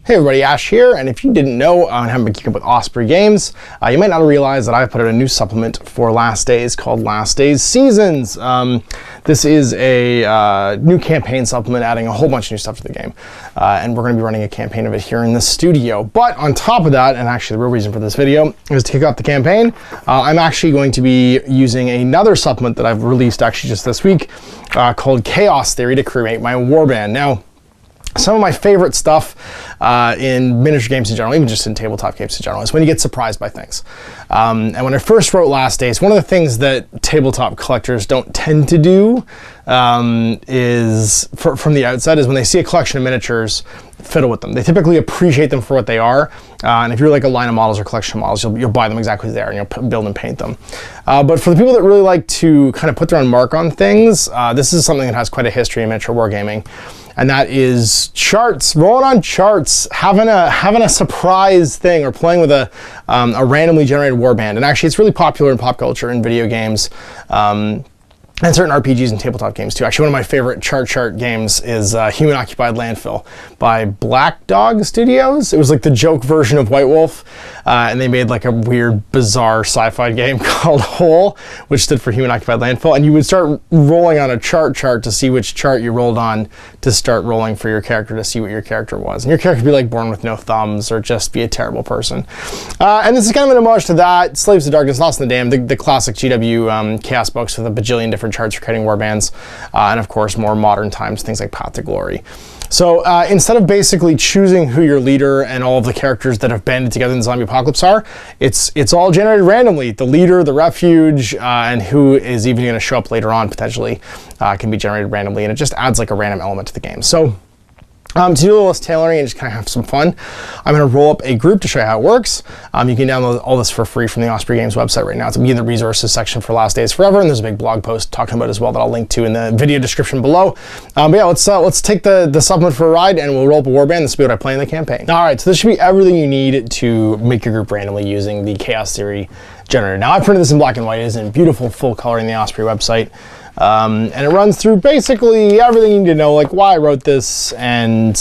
Hey everybody, Ash here, and if you didn't know and haven't been keeping up with Osprey Games, you might not realize that I've put out a new supplement for Last Days called Last Days Seasons. This is a new campaign supplement adding a whole bunch of new stuff to the game, and we're going to be running a campaign of it here in the studio. But on top of that, and actually the real reason for this video is to kick off the campaign, I'm actually going to be using another supplement that I've released actually just this week called Chaos Theory to create my warband. Now, some of my favorite stuff in miniature games in general, even just in tabletop games in general, is when you get surprised by things. And when I first wrote Last Days, one of the things that tabletop collectors don't tend to do is, from the outset, is when they see a collection of miniatures, fiddle with them. They typically appreciate them for what they are, and if you're like a line of models or collection of models, you'll buy them exactly as they are and you'll build and paint them. But for the people that really like to kind of put their own mark on things, this is something that has quite a history in miniature wargaming. And that is charts, rolling on charts, having a surprise thing, or playing with a randomly generated warband. And actually, it's really popular in pop culture and video games, and certain RPGs and tabletop games too. Actually, one of my favorite chart games is Human Occupied Landfill by Black Dog Studios. It was like the joke version of White Wolf, and they made like a weird, bizarre sci-fi game called Hole, which stood for Human Occupied Landfill. And you would start rolling on a chart to see which chart you rolled on to start rolling for your character to see what your character was. And your character would be like born with no thumbs or just be a terrible person. And this is kind of an homage to that. Slaves to Darkness, Lost in the Dam, the classic GW chaos books with a bajillion different charts for creating warbands, and of course more modern times, things like Path to Glory. So instead of basically choosing who your leader and all of the characters that have banded together in the zombie apocalypse are, it's all generated randomly. The leader, the refuge, and who is even going to show up later on potentially can be generated randomly, and it just adds like a random element to the game. So to do a little less tailoring and just kind of have some fun, I'm going to roll up a group to show you how it works. You can download all this for free from the Osprey Games website right now. It's in the resources section for Last Days Forever, and there's a big blog post talking about it as well that I'll link to in the video description below. But yeah, let's take the supplement for a ride, and we'll roll up a warband. This will be what I play in the campaign. All right, so this should be everything you need to make your group randomly using the Chaos Theory generator. Now, I printed this in black and white. It is in beautiful full color in the Osprey website. And it runs through basically everything you need to know, like why I wrote this and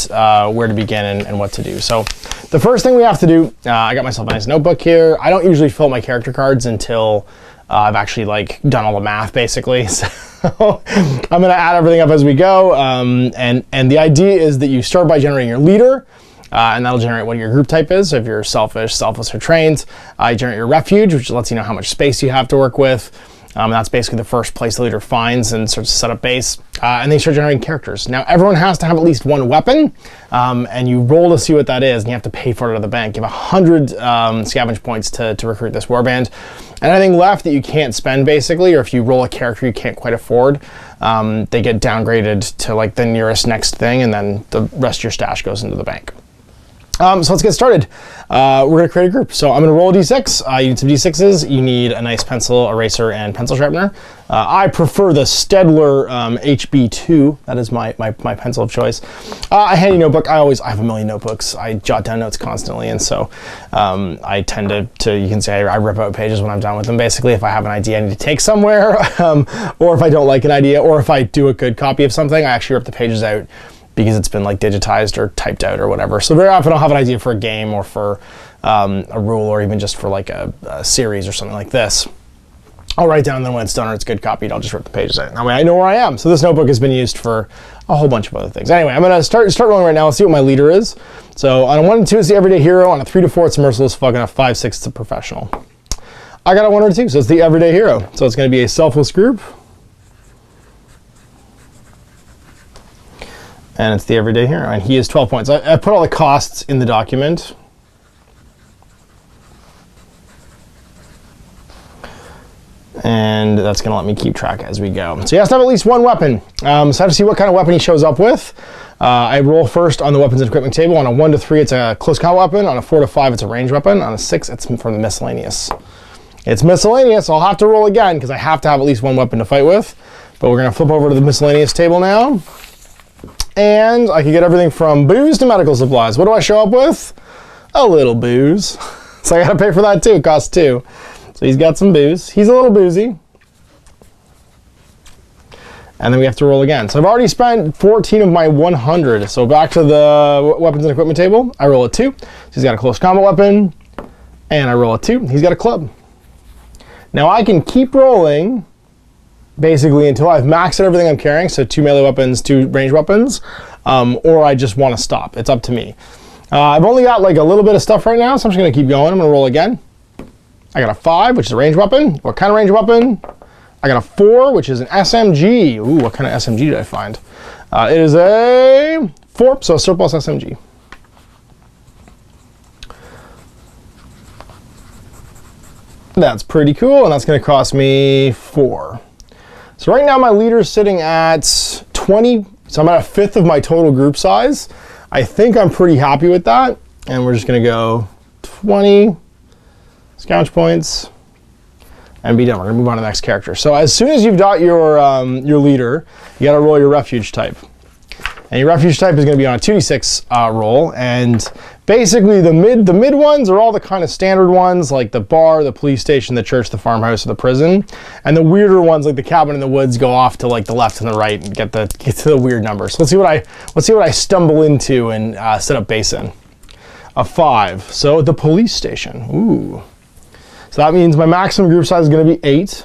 where to begin and what to do. So the first thing we have to do, I got myself a nice notebook here. I don't usually fill out my character cards until I've actually like done all the math basically. So I'm going to add everything up as we go. And the idea is that you start by generating your leader. And that'll generate what your group type is. So if you're selfish, selfless, or trained, you generate your refuge, which lets you know how much space you have to work with. That's basically the first place the leader finds and starts to set up base. And they start generating characters. Now, everyone has to have at least one weapon, and you roll to see what that is, and you have to pay for it out of the bank. You have 100 scavenge points to recruit this warband. And anything left that you can't spend, basically, or if you roll a character you can't quite afford, they get downgraded to like the nearest next thing, and then the rest of your stash goes into the bank. So let's get started. We're going to create a group. So I'm going to roll a d6. You need some d6s. You need a nice pencil, eraser, and pencil sharpener. I prefer the Stedler HB2. That is my pencil of choice. A handy notebook. I have a million notebooks. I jot down notes constantly, and so I tend to you can say I rip out pages when I'm done with them. Basically, if I have an idea I need to take somewhere, or if I don't like an idea, or if I do a good copy of something, I actually rip the pages out, because it's been like digitized or typed out or whatever. So very often I'll have an idea for a game or for a rule, or even just for like a series or something like this. I'll write down, and then when it's done or it's good copied, I'll just rip the pages out. That way I know where I am. So this notebook has been used for a whole bunch of other things. Anyway, I'm gonna start rolling right now. Let's see what my leader is. So on a 1 and 2, it's the everyday hero. On a 3 to 4, it's a merciless fuck. And a 5, 6, it's a professional. I got a 1 or 2, so it's the everyday hero. So it's gonna be a selfless group. And it's the everyday hero, and he is 12 points. I put all the costs in the document. And that's going to let me keep track as we go. So he has to have at least one weapon. So I have to see what kind of weapon he shows up with. I roll first on the weapons and equipment table. On a 1 to 3, it's a close combat weapon. On a 4 to 5, it's a ranged weapon. On a 6, it's from the miscellaneous. It's miscellaneous, so I'll have to roll again because I have to have at least one weapon to fight with. But we're going to flip over to the miscellaneous table now. And I can get everything from booze to medical supplies. What do I show up with? A little booze. So I gotta pay for that too, it costs 2. So he's got some booze. He's a little boozy. And then we have to roll again. So I've already spent 14 of my 100. So back to the weapons and equipment table. I roll a 2. So he's got a close combat weapon. And I roll a 2. He's got a club. Now I can keep rolling basically until I've maxed out everything I'm carrying. So 2 melee weapons, 2 ranged weapons. Or I just want to stop. It's up to me. I've only got like a little bit of stuff right now, so I'm just going to keep going. I'm going to roll again. I got a 5, which is a ranged weapon. What kind of ranged weapon? I got a 4, which is an SMG. Ooh, what kind of SMG did I find? It is a 4, so a surplus SMG. That's pretty cool, and that's going to cost me 4. So right now my leader is sitting at 20, so I'm at a fifth of my total group size. I think I'm pretty happy with that, and we're just going to go 20 scouch points. And be done. We're gonna move on to the next character. So as soon as you've got your leader, you gotta roll your refuge type. And your refuge type is gonna be on a 2d6 roll. And basically the mid ones are all the kind of standard ones, like the bar, the police station, the church, the farmhouse, or the prison. And the weirder ones, like the cabin in the woods, go off to like the left and the right and get to the weird numbers. So let's see what I stumble into and set up base in. A 5. So the police station. Ooh. So that means my maximum group size is going to be 8.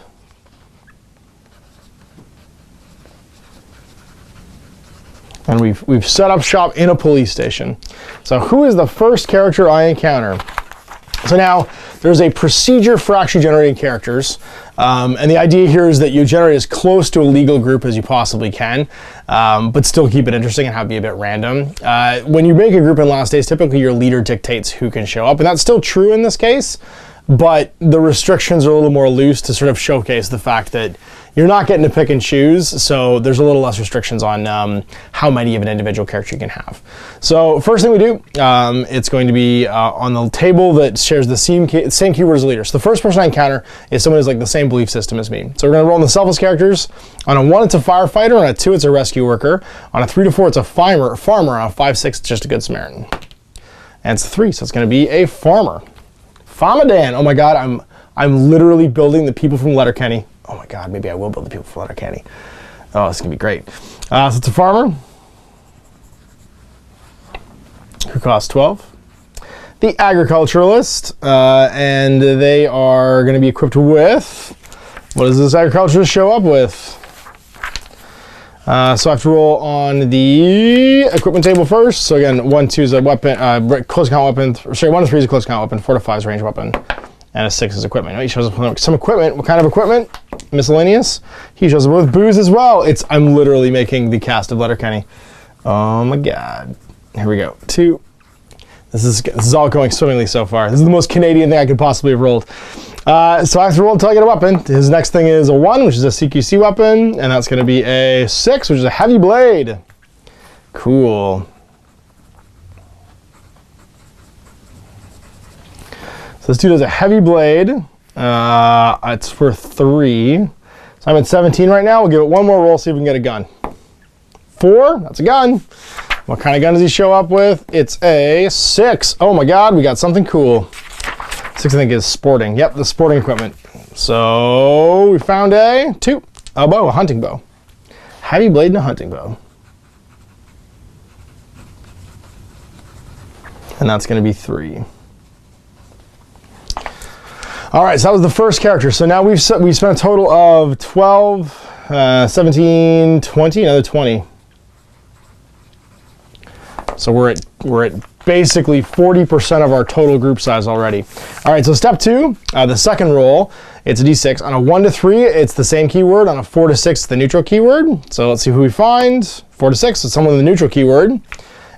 And we've set up shop in a police station. So who is the first character I encounter? So now there's a procedure for actually generating characters. And the idea here is that you generate as close to a legal group as you possibly can, but still keep it interesting and have it be a bit random. When you make a group in Last Days, typically your leader dictates who can show up. And that's still true in this case. But the restrictions are a little more loose to sort of showcase the fact that you're not getting to pick and choose, so there's a little less restrictions on how many of an individual character you can have. So first thing we do, it's going to be on the table that shares the same keyword as leader. So the first person I encounter is someone who's like the same belief system as me. So we're going to roll in the selfless characters. On a 1, it's a firefighter. On a 2, it's a rescue worker. On a 3 to 4, it's a farmer. On a 5, 6, it's just a good Samaritan. And it's a 3, so it's going to be a farmer. Famadan. Oh my God, I'm literally building the people from Letterkenny. Oh my God, maybe I will build the people from Letterkenny. Oh, this is gonna be great. So it's a farmer who costs 12. The agriculturalist, and they are gonna be equipped with, what does this agriculturalist show up with? So I have to roll on the equipment table first. So again, 1, 2 is a weapon, close count weapon. Sorry, 1 to 3 is a close count weapon. 4 to 5 is a ranged weapon, and a 6 is equipment. He shows up with some equipment. What kind of equipment? Miscellaneous. He shows up with booze as well. I'm literally making the cast of Letterkenny. Oh my God. Here we go. 2. This is all going swimmingly so far. This is the most Canadian thing I could possibly have rolled. So I have to roll until I get a weapon. His next thing is a 1, which is a CQC weapon, and that's going to be a 6, which is a heavy blade. Cool. So this dude has a heavy blade. It's for 3. So I'm at 17 right now. We'll give it one more roll, see if we can get a gun. 4, that's a gun. What kind of gun does he show up with? It's a 6. Oh my God, we got something cool. 6, I think, is sporting. Yep, the sporting equipment. So we found a 2, a bow, a hunting bow. Heavy blade and a hunting bow. And that's going to be 3. All right, so that was the first character. So now we've spent a total of 12, 17, 20, another 20. So we're at basically 40% of our total group size already. All right, so step 2, the second roll, it's a d6. On a 1 to 3, it's the same keyword. On a 4 to 6, it's the neutral keyword. So let's see who we find. 4 to 6, it's someone with the neutral keyword.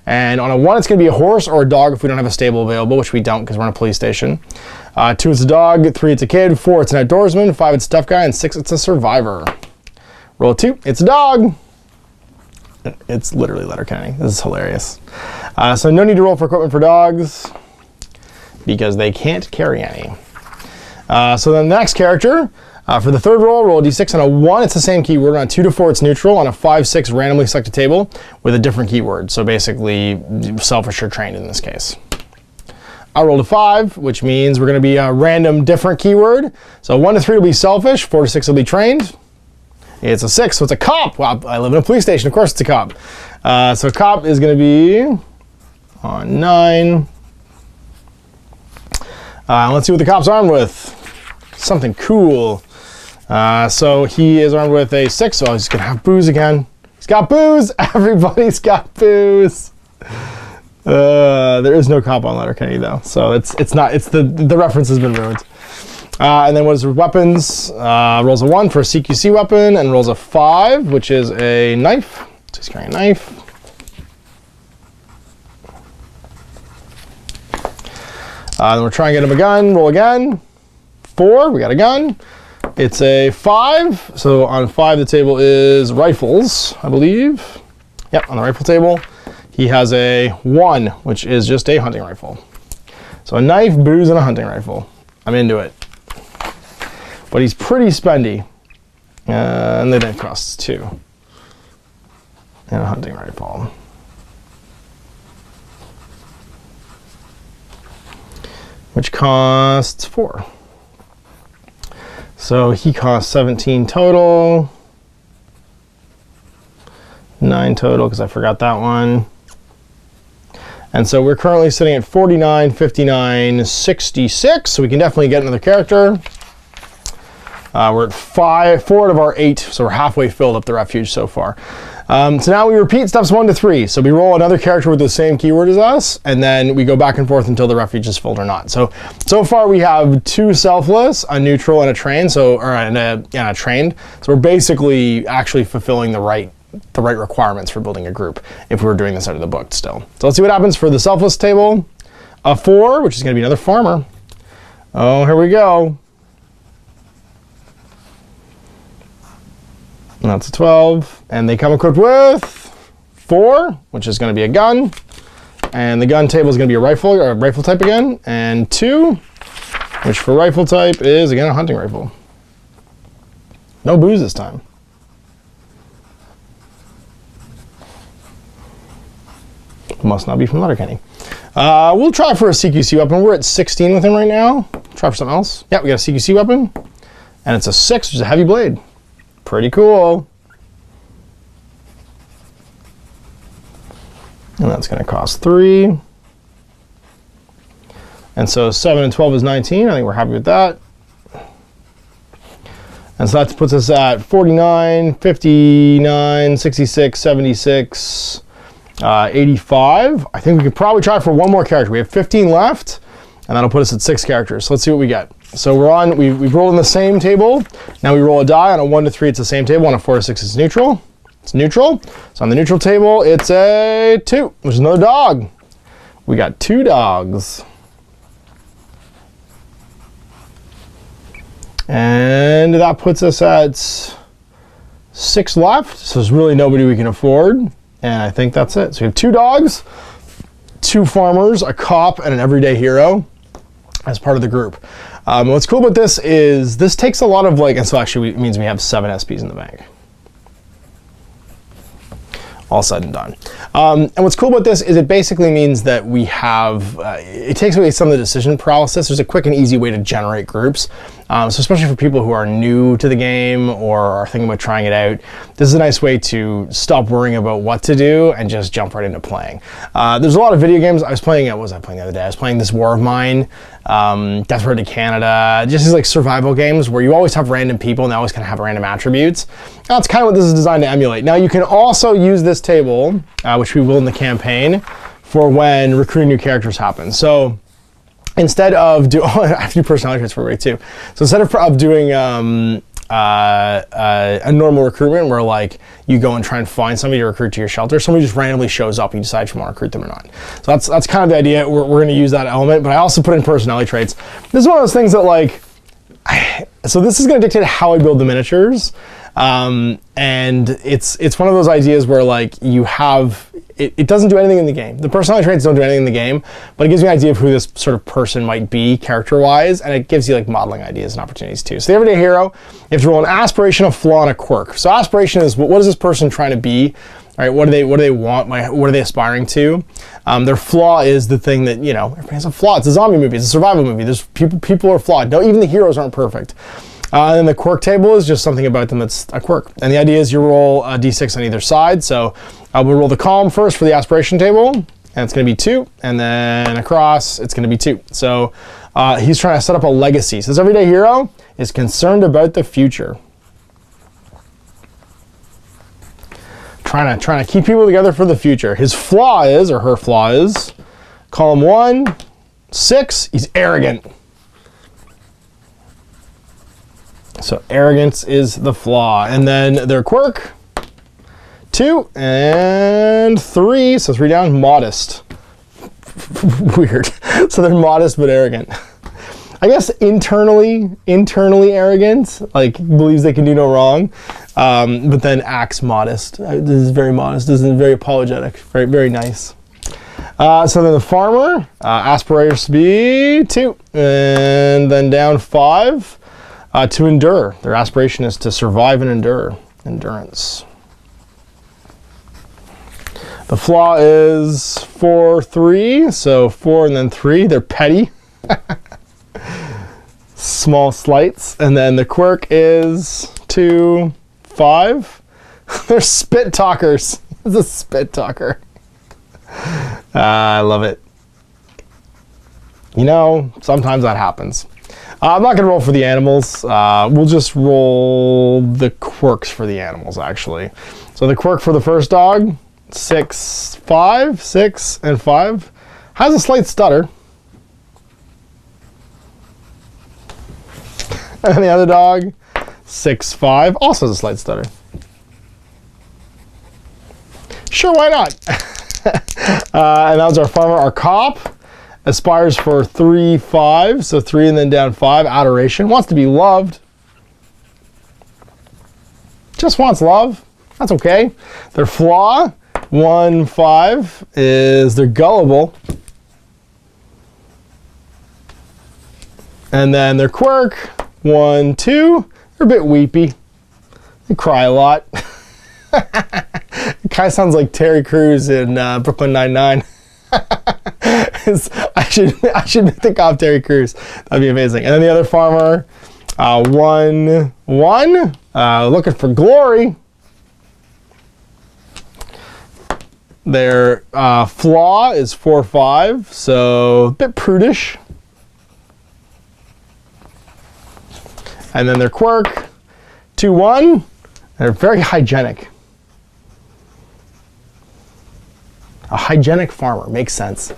And on a 1, it's going to be a horse or a dog if we don't have a stable available, which we don't because we're in a police station. 2, it's a dog. 3, it's a kid. 4, it's an outdoorsman. 5, it's a tough guy. And 6, it's a survivor. Roll a 2, it's a dog. It's literally Letterkenny. This is hilarious. So no need to roll for equipment for dogs because they can't carry any. So then the next character, for the third roll a d6. On a 1, it's the same keyword. On a 2 to 4, it's neutral. On a 5, 6, randomly select a table with a different keyword. So basically, selfish or trained in this case. I rolled a 5, which means we're going to be a random different keyword. So 1 to 3 will be selfish. 4 to 6 will be trained. It's a 6, so it's a cop. Wow, I live in a police station. Of course it's a cop. So cop is going to be on 9. Let's see what the cop's armed with. Something cool. So he is armed with a 6, so he's going to have booze again. He's got booze! Everybody's got booze! There is no cop on Letterkenny though, so it's not, the reference has been ruined. And then what is the weapons? Rolls a 1 for a CQC weapon, and rolls a 5, which is a knife. So he's carrying a knife. Then we're trying to get him a gun. Roll again. 4, we got a gun. It's a 5, so on 5 the table is rifles, I believe. Yep, on the rifle table. He has a 1, which is just a hunting rifle. So a knife, booze, and a hunting rifle. I'm into it. But he's pretty spendy. And the knife costs 2. And a hunting rifle. Which costs 4. So he costs 17 total. 9 total, because I forgot that one. And so we're currently sitting at 49, 59, 66. So we can definitely get another character. We're at 4 out of our 8, so we're halfway filled up the refuge so far. So now we repeat steps 1 to 3. So we roll another character with the same keyword as us, and then we go back and forth until the refuge is filled or not. So far we have 2 selfless, a neutral, and a trained. And a trained. So we're basically actually fulfilling the right requirements for building a group if we were doing this out of the book still. So let's see what happens for the selfless table. A 4, which is going to be another farmer. Oh, here we go. And that's a 12, and they come equipped with 4, which is going to be a gun, and the gun table is going to be a rifle type again, and 2, which for rifle type is again a hunting rifle. No booze this time. Must not be from Letterkenny. We'll try for a CQC weapon. We're at 16 with him right now. Try for something else. Yeah, we got a CQC weapon, and it's a 6, which is a heavy blade. Pretty cool. And that's going to cost 3. And so 7 and 12 is 19. I think we're happy with that. And so that puts us at 49, 59, 66, 76, 85. I think we could probably try for one more character. We have 15 left, and that'll put us at 6 characters. So let's see what we get. So we've rolled in the same table. Now we roll a die. On a 1 to 3, it's the same table. On a 4 to 6, it's neutral. It's neutral. So on the neutral table, it's a 2, which is another dog. We got 2 dogs. And that puts us at 6 left. So there's really nobody we can afford. And I think that's it. So we have 2 dogs, 2 farmers, a cop, and an everyday hero as part of the group. What's cool about this is this takes a lot of and so actually it means we have 7 SPs in the bank. All said and done. And what's cool about this is it basically means that we have, it takes away some of the decision paralysis. There's a quick and easy way to generate groups. So especially for people who are new to the game or are thinking about trying it out, this is a nice way to stop worrying about what to do and just jump right into playing. There's a lot of video games. I was playing, what was I playing the other day? I was playing this War of Mine, Death Road to Canada, just these survival games where you always have random people and they always kind of have random attributes. That's kind of what this is designed to emulate. Now you can also use this table, which we will in the campaign, for when recruiting new characters happens. So instead of I have to do personality traits for everybody too. So instead of doing a normal recruitment where you go and try and find somebody to recruit to your shelter, somebody just randomly shows up and you decide if you want to recruit them or not. So that's kind of the idea. We're going to use that element, but I also put in personality traits. This is one of those things that so this is going to dictate how I build the miniatures. And it's one of those ideas where you have, it doesn't do anything in the game. The personality traits don't do anything in the game, but it gives me an idea of who this sort of person might be character-wise, and it gives you modeling ideas and opportunities too. So the everyday hero, you have to roll an aspiration, a flaw, and a quirk. So aspiration is what is this person trying to be? All right, what do they want? What are they aspiring to? Their flaw is the thing that, everybody has a flaw. It's a zombie movie. It's a survival movie. There's people are flawed. No, even the heroes aren't perfect. And then the quirk table is just something about them that's a quirk. And the idea is you roll a d6 on either side. So we'll roll the column first for the aspiration table, and it's going to be 2. And then across, it's going to be 2. So he's trying to set up a legacy. So this everyday hero is concerned about the future. Trying to keep people together for the future. His flaw is, or her flaw is, column 1, 6, he's arrogant. So arrogance is the flaw. And then their quirk, 2 and 3, so 3 down, modest. Weird. So they're modest but arrogant. I guess internally arrogant, like believes they can do no wrong, but then acts modest. This is very modest. This is very apologetic. Very, very nice. So then the farmer, aspirates to be 2, and then down 5, to endure. Their aspiration is to survive and endure. Endurance. The flaw is 4, 3, so 4 and then 3. They're petty. Small slights. And then the quirk is 2, 5. They're spit talkers. It's a spit talker. I love it. You know, sometimes that happens. I'm not going to roll for the animals. We'll just roll the quirks for the animals, actually. So the quirk for the first dog, 6, 5, 6, and 5. Has a slight stutter. And the other dog, 6, 5, also has a slight stutter. Sure, why not? And that was our farmer. Our cop aspires for 3, 5, so 3 and then down 5, adoration. Wants to be loved. Just wants love. That's okay. Their flaw, 1, 5, is they're gullible. And then their quirk, 1, 2, they're a bit weepy. They cry a lot. It kind of sounds like Terry Crews in Brooklyn Nine-Nine. I should think of Terry Crews. That'd be amazing. And then the other farmer, 1, 1, looking for glory. Their flaw is 4, 5, so a bit prudish. And then their quirk, 2, 1, they're very hygienic. A hygienic farmer, makes sense.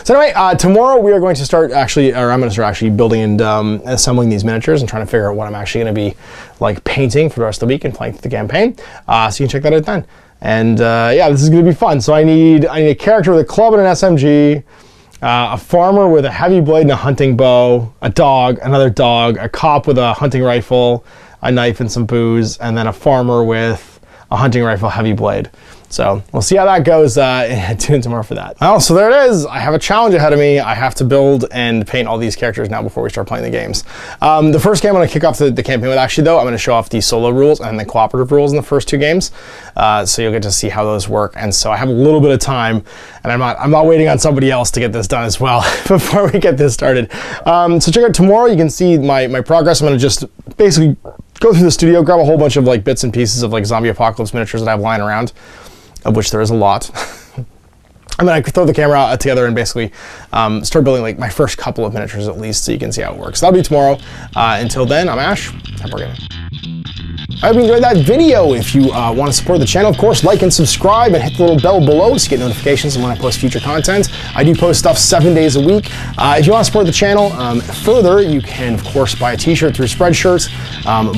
So anyway, tomorrow we are going to start I'm going to start actually building and assembling these miniatures and trying to figure out what I'm actually going to be like painting for the rest of the week and playing through the campaign. So you can check that out then. And yeah, this is going to be fun. So I need a character with a club and an SMG, a farmer with a heavy blade and a hunting bow, a dog, another dog, a cop with a hunting rifle, a knife and some booze, and then a farmer with a hunting rifle, heavy blade. So we'll see how that goes. Tune in tomorrow for that. Oh, so there it is. I have a challenge ahead of me. I have to build and paint all these characters now before we start playing the games. The first game I'm going to kick off the campaign with, actually, though, I'm going to show off the solo rules and the cooperative rules in the first 2 games. So you'll get to see how those work. And so I have a little bit of time, and I'm not waiting on somebody else to get this done as well before we get this started. So check out tomorrow. You can see my progress. I'm going to just basically go through the studio, grab a whole bunch of like bits and pieces of like zombie apocalypse miniatures that I have lying around, of which there is a lot. And then I could throw the camera together and basically start building like my first couple of miniatures at least, so you can see how it works. That'll be tomorrow. Until then, I'm Ash. Happy gaming. I hope you enjoyed that video. If you want to support the channel, of course, like and subscribe and hit the little bell below so you get notifications when I post future content. I do post stuff 7 days a week. If you want to support the channel further, you can, of course, buy a t-shirt through Spreadshirts,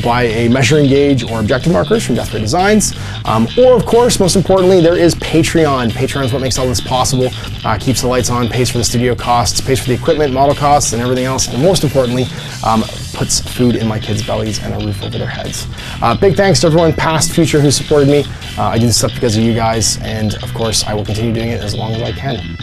buy a measuring gauge or objective markers from Death Ray Designs, or, of course, most importantly, there is Patreon. Patreon is what makes all this possible, keeps the lights on, pays for the studio costs, pays for the equipment, model costs, and everything else, and most importantly, puts food in my kids' bellies and a roof over their heads. Big thanks to everyone, past, future, who supported me. I do this stuff because of you guys, and of course, I will continue doing it as long as I can.